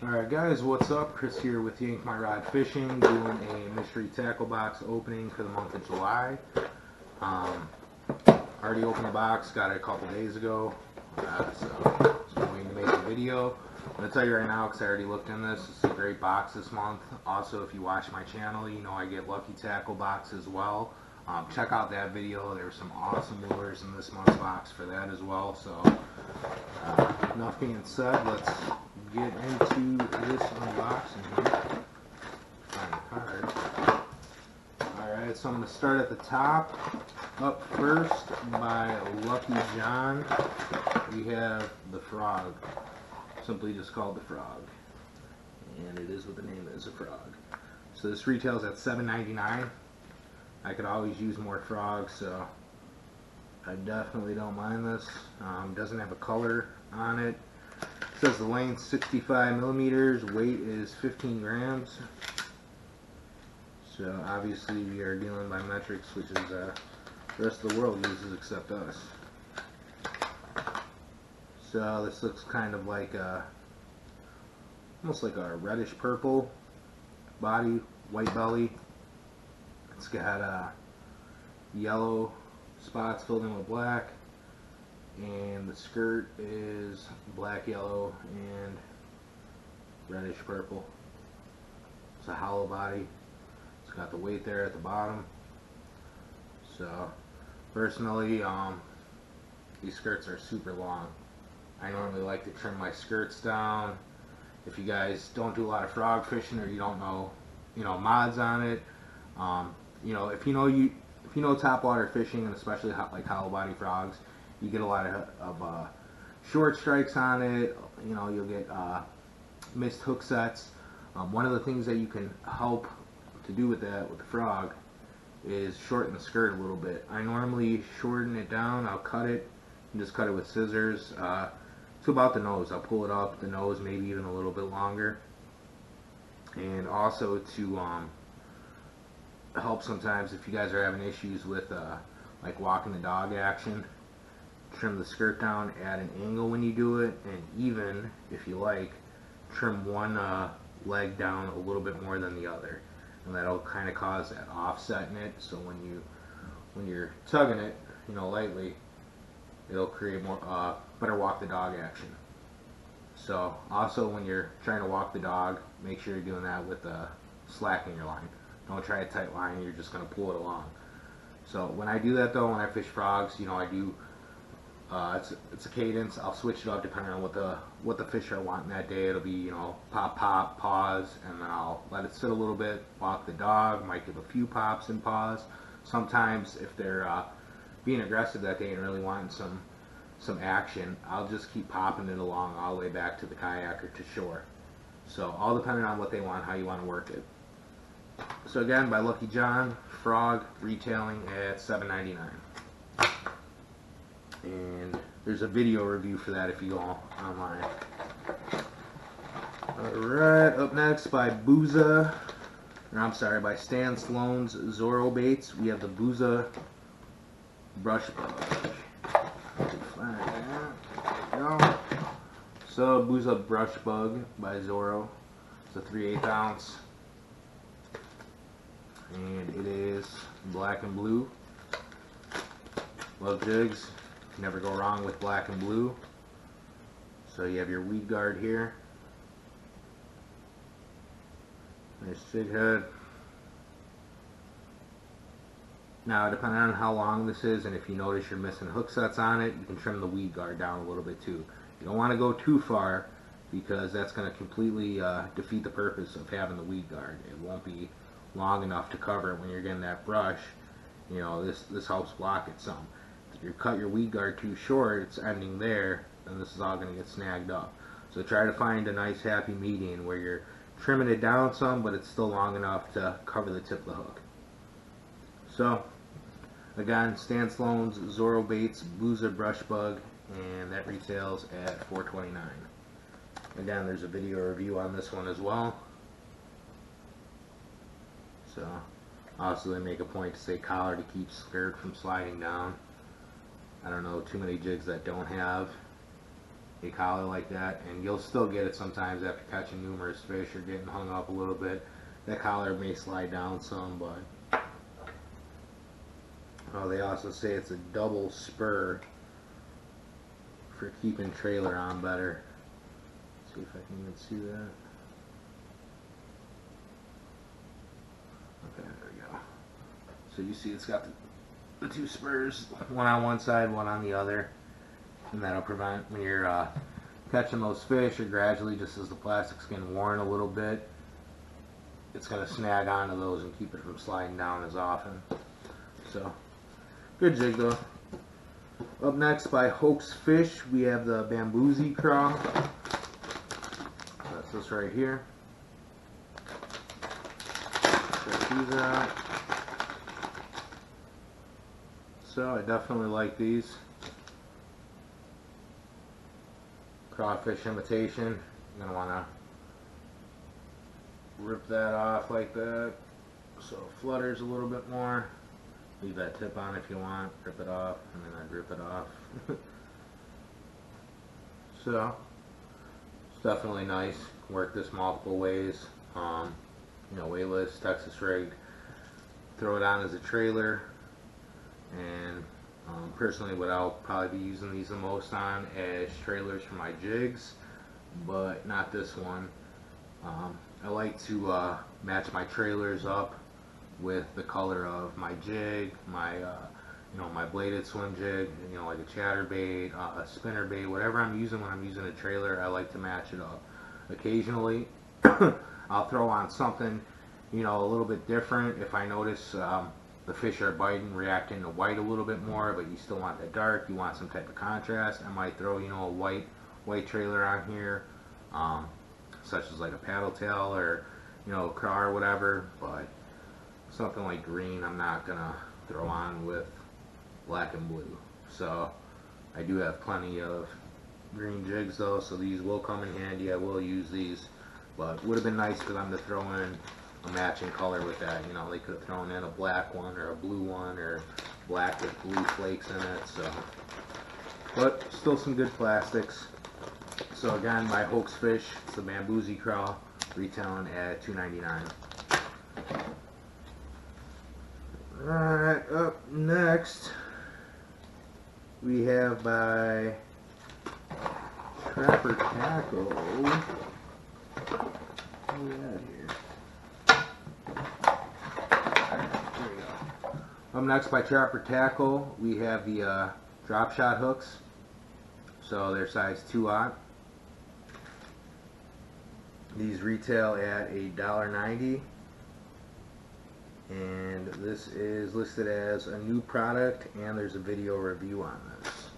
Alright guys, what's up? Chris here with Yank My Rod Fishing, doing a mystery tackle box opening for the month of July. Already opened the box, got it a couple days ago, so just been waiting to make a video. I'm going to tell you right now, because I already looked in this, it's a great box this month. Also, if you watch my channel, you know I get lucky tackle box as well. Check out that video, there's some awesome lures in this month's box for that as well. So, enough being said, let's get into this unboxing here. Find the card. Alright, so I'm going to start at the top. Up first, by Lucky John, we have the Frog. Simply just called the Frog. And it is what the name is, a frog. So this retails at $7.99. I could always use more frogs, so I definitely don't mind this. Doesn't have a color on it. It says the length 65 millimeters, weight is 15 grams. So obviously we are dealing by metrics, which is the rest of the world uses except us. So this looks kind of like almost like a reddish purple body, white belly. It's got yellow spots filled in with black, and the skirt is black, yellow, and reddish purple. It's a hollow body. It's got the weight there at the bottom. So personally, these skirts are super long. I normally like to trim my skirts down. If you guys don't do a lot of frog fishing, or you don't know, mods on it, if you know topwater fishing, and especially like hollow body frogs, you get a lot of short strikes on it. You'll get missed hook sets. One of the things that you can help to do with that with the frog is shorten the skirt a little bit. I normally shorten it down. I'll cut it and just cut it with scissors to about the nose. I'll pull it up the nose, maybe even a little bit longer. And also to help sometimes if you guys are having issues with like walking the dog action, trim the skirt down at an angle when you do it, and even if you like, trim one leg down a little bit more than the other, and that'll kind of cause that offset in it. So when you're tugging it, lightly, it'll create more better walk the dog action. So also when you're trying to walk the dog, make sure you're doing that with slack in your line. Don't try a tight line, you're just going to pull it along. So when I do that though, when I fish frogs, I do, it's a cadence. I'll switch it up depending on what the fish I want in that day. It'll be, pop, pop, pause, and then I'll let it sit a little bit, walk the dog, might give a few pops and pause. Sometimes if they're being aggressive that day and really wanting some action, I'll just keep popping it along all the way back to the kayak or to shore. So all depending on what they want, how you want to work it. So again, by Lucky John, frog, retailing at $7.99. And there's a video review for that if you go online. Alright, up next by by Stan Sloan's Zorro Baits, we have the Booza Brush Bug. Find that. There we go. So Booza Brush Bug by Zorro. It's a 3/8 ounce. And it is black and blue. Love jigs. Never go wrong with black and blue. So you have your weed guard here. Nice jig head. Now depending on how long this is, and if you notice you're missing hook sets on it, you can trim the weed guard down a little bit too. You don't want to go too far, because that's going to completely defeat the purpose of having the weed guard. It won't be long enough to cover it when you're getting that brush. This helps block it some. If you cut your weed guard too short, it's ending there, and this is all going to get snagged up. So try to find a nice happy median where you're trimming it down some, but it's still long enough to cover the tip of the hook. So again, Stan Sloan's Zorro Baits Booza Brush Bug, and that retails at $4.29. Again, there's a video review on this one as well. So also they make a point to say collar to keep skirt from sliding down. I don't know too many jigs that don't have a collar like that, and you'll still get it sometimes after catching numerous fish or getting hung up a little bit. That collar may slide down some, but they also say it's a double spur for keeping trailer on better. Let's see if I can even see that. Okay, there we go. So you see it's got the two spurs, one on one side, one on the other, and that'll prevent when you're catching those fish, or gradually, just as the plastic's getting worn a little bit, it's going to snag onto those and keep it from sliding down as often. So, good jig though. Up next, by Hoax Fish, we have the Bamboozee Craw. That's this right here. Check these out. So I definitely like these. Crawfish imitation. You're going to want to rip that off like that so it flutters a little bit more. Leave that tip on if you want. Rip it off, and then I'd rip it off. So it's definitely nice. Work this multiple ways. You know, weightless, Texas rigged. Throw it on as a trailer. And personally, what I'll probably be using these the most on as trailers for my jigs, but not this one. I like to match my trailers up with the color of my jig, my you know, my bladed swim jig, you know, like a chatterbait, a spinnerbait, whatever I'm using when I'm using a trailer. I like to match it up. Occasionally, I'll throw on something, you know, a little bit different if I notice the fish are biting, reacting to white a little bit more, but you still want that dark, you want some type of contrast. I might throw, you know, a white trailer on here, such as like a paddle tail or, you know, a craw or whatever, but something like green I'm not gonna throw on with black and blue. So I do have plenty of green jigs though, so these will come in handy. I will use these, but it would have been nice for them to throw in a matching color with that. You know, they could have thrown in a black one or a blue one or black with blue flakes in it. So, but still some good plastics. So again, my Hoax Fish, it's the Bamboozee Craw, retailing at $2.99. Alright, up next we have by Trapper Tackle. What do we have here? Up next by Trapper Tackle, we have the drop shot hooks. So they're size 2/0. These retail at $1.90, and this is listed as a new product, and there's a video review on this.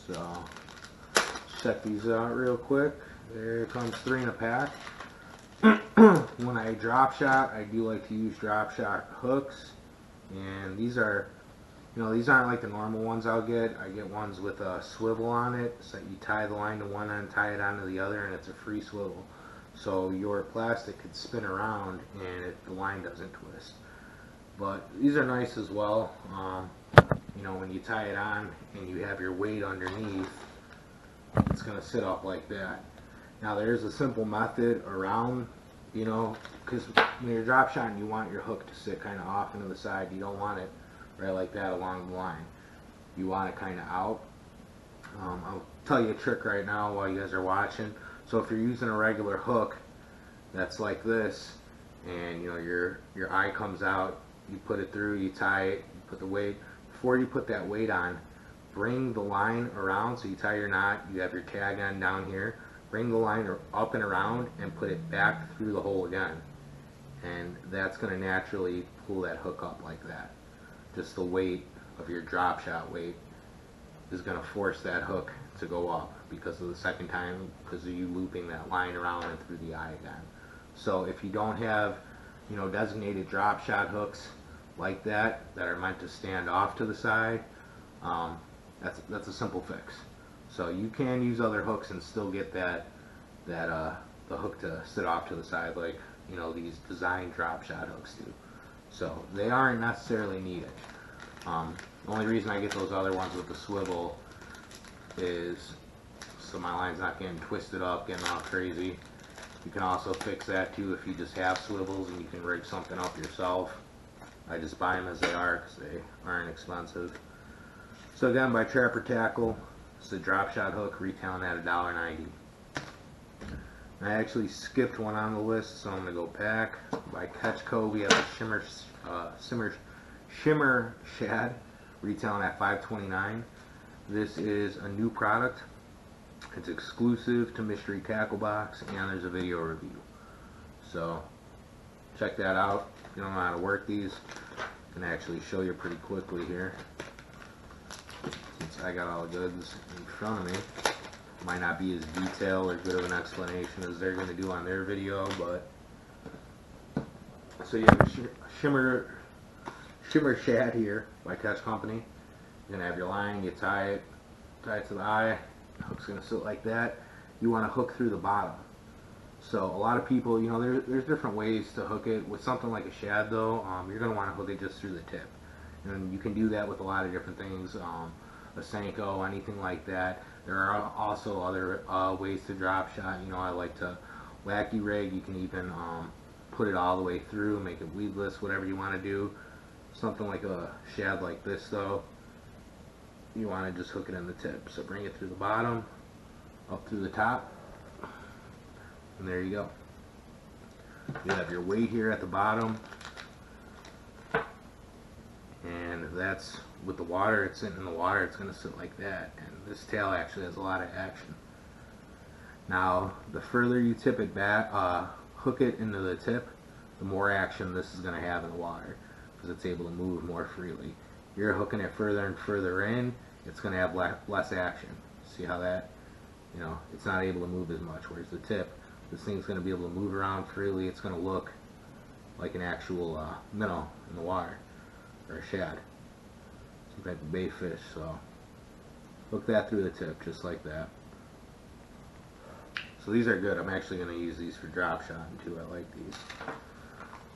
So check these out real quick. There comes 3 in a pack. When I drop shot, I do like to use drop shot hooks, and these are, you know, these aren't like the normal ones I'll get. I get ones with a swivel on it, so you tie the line to one end, tie it onto the other, and it's a free swivel. So your plastic could spin around and the line doesn't twist. But these are nice as well. You know, when you tie it on and you have your weight underneath, it's going to sit up like that. Now there's a simple method around, you know, because when you're drop shotting, you want your hook to sit kind of off into the side. You don't want it right like that along the line. You want it kind of out. I'll tell you a trick right now while you guys are watching. So if you're using a regular hook that's like this, and you know your eye comes out, you put it through, you tie it, you put the weight. Before you put that weight on, bring the line around. So you tie your knot, you have your tag on down here. Bring the line up and around and put it back through the hole again, and that's going to naturally pull that hook up like that. Just the weight of your drop shot weight is going to force that hook to go up because of the second time, because of you looping that line around and through the eye again. So if you don't have, you know, designated drop shot hooks like that are meant to stand off to the side, that's a simple fix. So you can use other hooks and still get the hook to sit off to the side, like, you know, these design drop shot hooks do. So they aren't necessarily needed. The only reason I get those other ones with the swivel is so my line's not getting twisted up, getting all crazy. You can also fix that too if you just have swivels and you can rig something up yourself. I just buy them as they are because they aren't expensive. So again, by Trapper Tackle, it's a drop shot hook retailing at $1.90. I actually skipped one on the list, so I'm going to go back. By Catchco, we have the Shimmer Shad retailing at $5.29. This is a new product. It's exclusive to Mystery Tackle Box, and there's a video review. So check that out. If you don't know how to work these, I can actually show you pretty quickly here. Since I got all the goods in front of me, might not be as detailed or good of an explanation as they're going to do on their video, but so you have a Shimmer Shad here by Catch Company. You're going to have your line, you tie it to the eye, the hook's going to sit like that. You want to hook through the bottom. So a lot of people, you know, there's different ways to hook it. With something like a shad though, you're going to want to hook it just through the tip. And you can do that with a lot of different things, a Senko, anything like that. There are also other ways to drop shot. You know, I like to wacky rig. You can even put it all the way through, make it weedless, whatever you want to do. Something like a shad like this though, you want to just hook it in the tip. So bring it through the bottom, up through the top, and there you go. You have your weight here at the bottom, and that's with the water. It's sitting in the water, it's going to sit like that, and this tail actually has a lot of action. Now the further you tip it back, hook it into the tip, the more action this is going to have in the water, because it's able to move more freely. You're hooking it further and further in, it's going to have less action. See how that, you know, it's not able to move as much, whereas the tip, this thing's going to be able to move around freely. It's going to look like an actual minnow in the water, or a shad, some type of bait fish. So hook that through the tip just like that. So these are good. I'm actually going to use these for drop shotting too. I like these.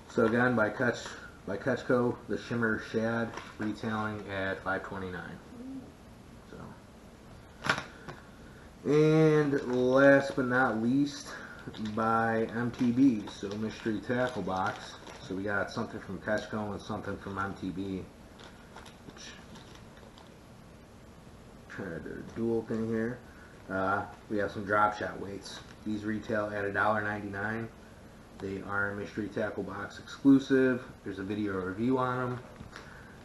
So again, by Catchco, the Shimmer Shad retailing at $5.29. So, and last but not least, by MTB, so Mystery Tackle Box. So we got something from Catchco and something from MTB. Which, try to dual thing here. We have some drop shot weights. These retail at $1.99. They are Mystery Tackle Box exclusive. There's a video review on them.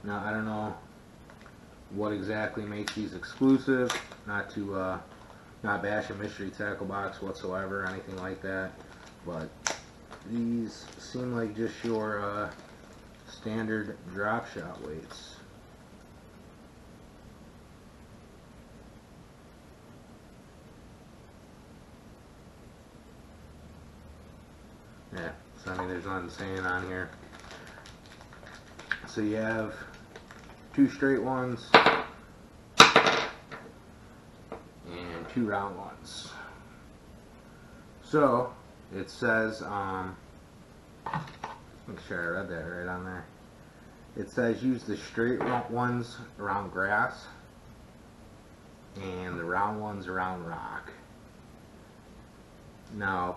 Now I don't know what exactly makes these exclusive. Not to not bash a Mystery Tackle Box whatsoever or anything like that, but these seem like just your standard drop shot weights. Yeah, so I mean there's nothing saying on here. So you have two straight ones and two round ones. So it says, make sure I read that right on there. It says use the straight ones around grass and the round ones around rock. Now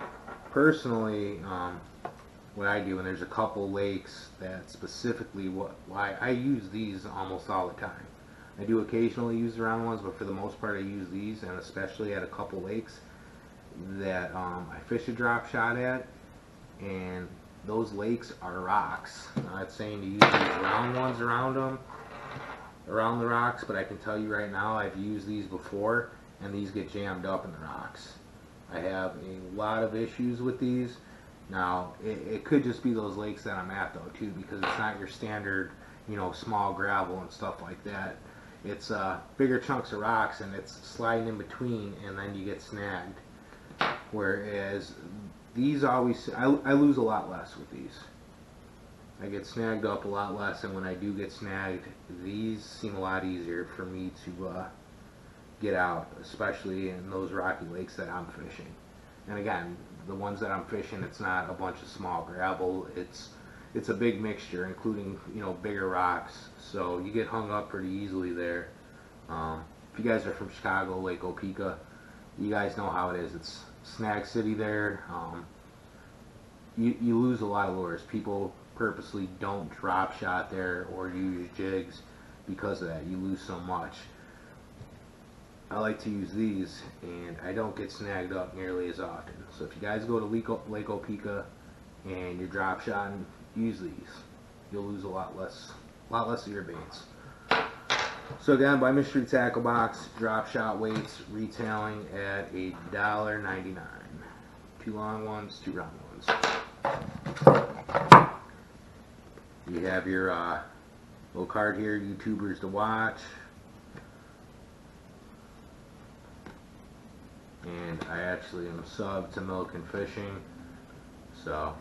personally, what I do, and there's a couple lakes that specifically why I use these almost all the time. I do occasionally use the round ones, but for the most part I use these, and especially at a couple lakes that I fish a drop shot at, and those lakes are rocks. I'm not saying to use these round ones around them, around the rocks, but I can tell you right now I've used these before, and these get jammed up in the rocks. I have a lot of issues with these. Now, it could just be those lakes that I'm at though too, because it's not your standard, you know, small gravel and stuff like that. It's bigger chunks of rocks, and it's sliding in between, and then you get snagged. Whereas these always, I lose a lot less with these. I get snagged up a lot less, and when I do get snagged, these seem a lot easier for me to get out, especially in those rocky lakes that I'm fishing. And again, the ones that I'm fishing, it's not a bunch of small gravel, it's a big mixture, including, you know, bigger rocks, so you get hung up pretty easily there. If you guys are from Chicago, Lake Opeka, you guys know how it is. It's snag city there. You lose a lot of lures. People purposely don't drop shot there or use jigs because of that. You lose so much. I like to use these, and I don't get snagged up nearly as often. So if you guys go to Lake Opeka and you're drop shotting, use these. You'll lose a lot less of your baits. So again, by Mystery Tackle Box, drop shot weights retailing at $1.99. 2 long ones, 2 round ones. You have your little card here, YouTubers to watch. And I actually am sub to Milk and Fishing, so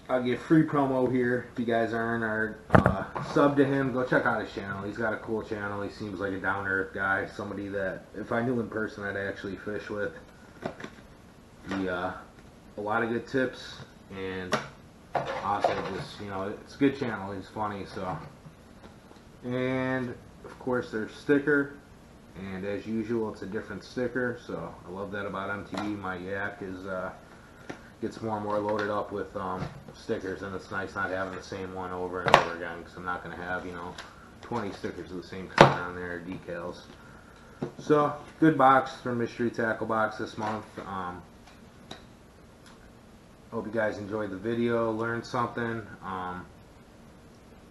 I'll give free promo here. If you guys aren't sub to him, go check out his channel. He's got a cool channel. He seems like a down-to-earth guy, somebody that if I knew in person I'd actually fish with. He a lot of good tips, and also just, you know, it's a good channel. He's funny. So, and of course there's sticker. And as usual, it's a different sticker, so I love that about MTB. My yak is gets more and more loaded up with stickers, and it's nice not having the same one over and over again, because I'm not going to have, you know, 20 stickers of the same color on there, decals. So, good box from Mystery Tackle Box this month. Hope you guys enjoyed the video, learned something. I'm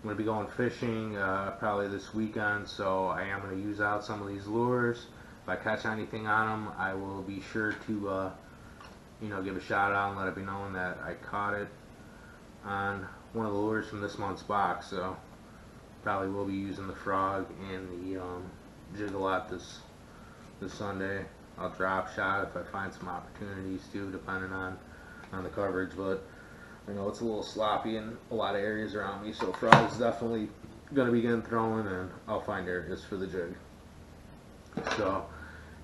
going to be going fishing probably this weekend, so I am going to use out some of these lures. If I catch anything on them, I will be sure to you know, give a shout out and let it be known that I caught it on one of the lures from this month's box. So probably will be using the frog and the jig a lot this Sunday. I'll drop shot if I find some opportunities too, depending on the coverage, but I know it's a little sloppy in a lot of areas around me, so frog's definitely going to be getting thrown, and I'll find areas for the jig. So,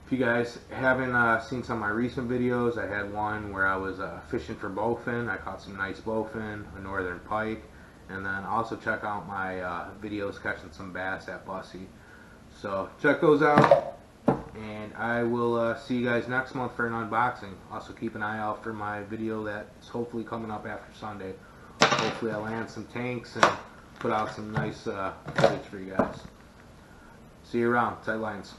if you guys haven't seen some of my recent videos, I had one where I was fishing for bowfin. I caught some nice bowfin, a northern pike, and then also check out my videos catching some bass at Bussy. So, check those out. And I will see you guys next month for an unboxing. Also keep an eye out for my video that's hopefully coming up after Sunday. Hopefully I land some tanks and put out some nice footage for you guys. See you around. Tight lines.